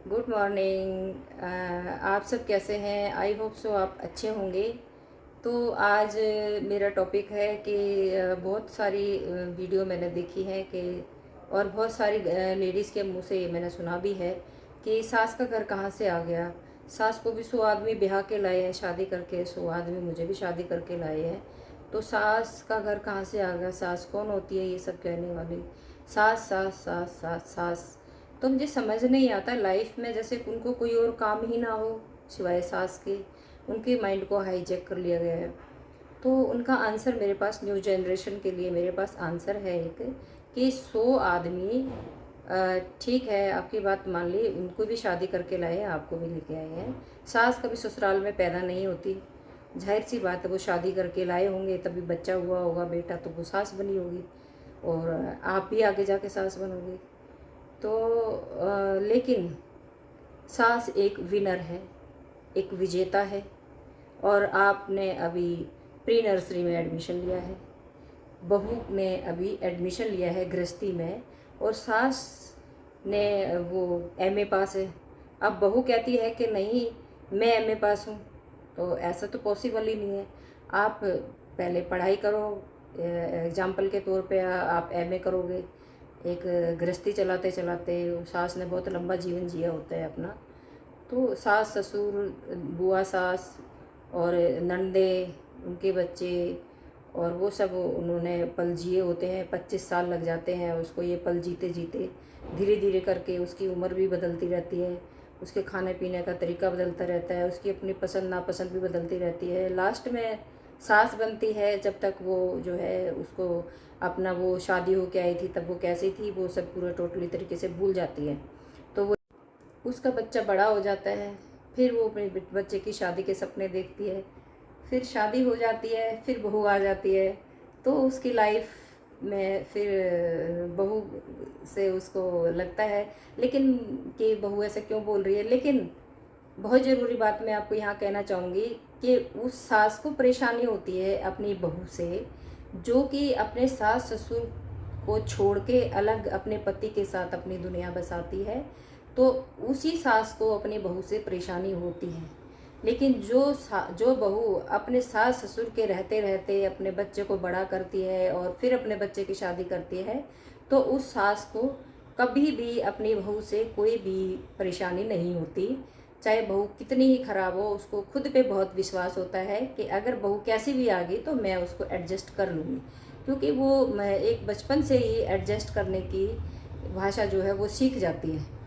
Good morning. आप सब कैसे हैं? आई होप सो आप अच्छे होंगे। तो आज मेरा टॉपिक है कि बहुत सारी वीडियो मैंने देखी है कि और बहुत सारी लेडीज़ के मुंह से ये मैंने सुना भी है कि सास का घर कहाँ से आ गया। सास को भी 100 आदमी ब्याह के लाए हैं, शादी करके 100 आदमी मुझे भी शादी करके लाए हैं। तो सास का घर कहाँ से आ गया, सास कौन होती है, ये सब कहने वाली। सास सास सास सास सास तो मुझे समझ नहीं आता लाइफ में, जैसे उनको कोई और काम ही ना हो सिवाय सास के, उनके माइंड को हाईजैक कर लिया गया है। तो उनका आंसर मेरे पास, न्यू जनरेशन के लिए मेरे पास आंसर है एक, कि 100 आदमी ठीक है, आपकी बात मान ली, उनको भी शादी करके लाए हैं, आपको भी लेके आए हैं। सास कभी ससुराल में पैदा नहीं होती, जाहिर सी बात है। वो शादी करके लाए होंगे, तभी बच्चा हुआ होगा बेटा, तो वो सास बनी होगी और आप भी आगे जाके सास बनोगे। तो लेकिन सास एक विनर है, एक विजेता है। और आपने अभी प्री नर्सरी में एडमिशन लिया है, बहू ने अभी एडमिशन लिया है गृहस्थी में, और सास ने वो एमए पास है। अब बहू कहती है कि नहीं मैं एमए पास हूँ, तो ऐसा तो पॉसिबल ही नहीं है। आप पहले पढ़ाई करो, एग्जाम्पल के तौर पे आप एमए करोगे, एक गृहस्थी चलाते चलाते सास ने बहुत लंबा जीवन जिया होता है अपना। तो सास ससुर, बुआ सास और नंदे, उनके बच्चे और वो सब उन्होंने पल जिए होते हैं। 25 साल लग जाते हैं उसको ये पल जीते जीते। धीरे धीरे करके उसकी उम्र भी बदलती रहती है, उसके खाने पीने का तरीका बदलता रहता है, उसकी अपनी पसंद नापसंद भी बदलती रहती है। लास्ट में सास बनती है, जब तक वो जो है उसको अपना, वो शादी हो के आई थी तब वो कैसी थी वो सब पूरा टोटली तरीके से भूल जाती है। तो वो, उसका बच्चा बड़ा हो जाता है, फिर वो अपने बच्चे की शादी के सपने देखती है, फिर शादी हो जाती है, फिर बहू आ जाती है। तो उसकी लाइफ में फिर बहू से उसको लगता है लेकिन कि बहू ऐसे क्यों बोल रही है। लेकिन बहुत ज़रूरी बात मैं आपको यहाँ कहना चाहूँगी कि उस सास को परेशानी होती है अपनी बहू से, जो कि अपने सास ससुर को छोड़ के अलग अपने पति के साथ अपनी दुनिया बसाती है। तो उसी सास को अपनी बहू से परेशानी होती है। लेकिन जो बहू अपने सास ससुर के रहते रहते अपने बच्चे को बड़ा करती है और फिर अपने बच्चे की शादी करती है, तो उस सास को कभी भी अपनी बहू से कोई भी परेशानी नहीं होती। चाहे बहू कितनी ही ख़राब हो, उसको खुद पे बहुत विश्वास होता है कि अगर बहू कैसी भी आ गई तो मैं उसको एडजस्ट कर लूँगी, क्योंकि वो मैं एक बचपन से ही एडजस्ट करने की भाषा जो है वो सीख जाती है।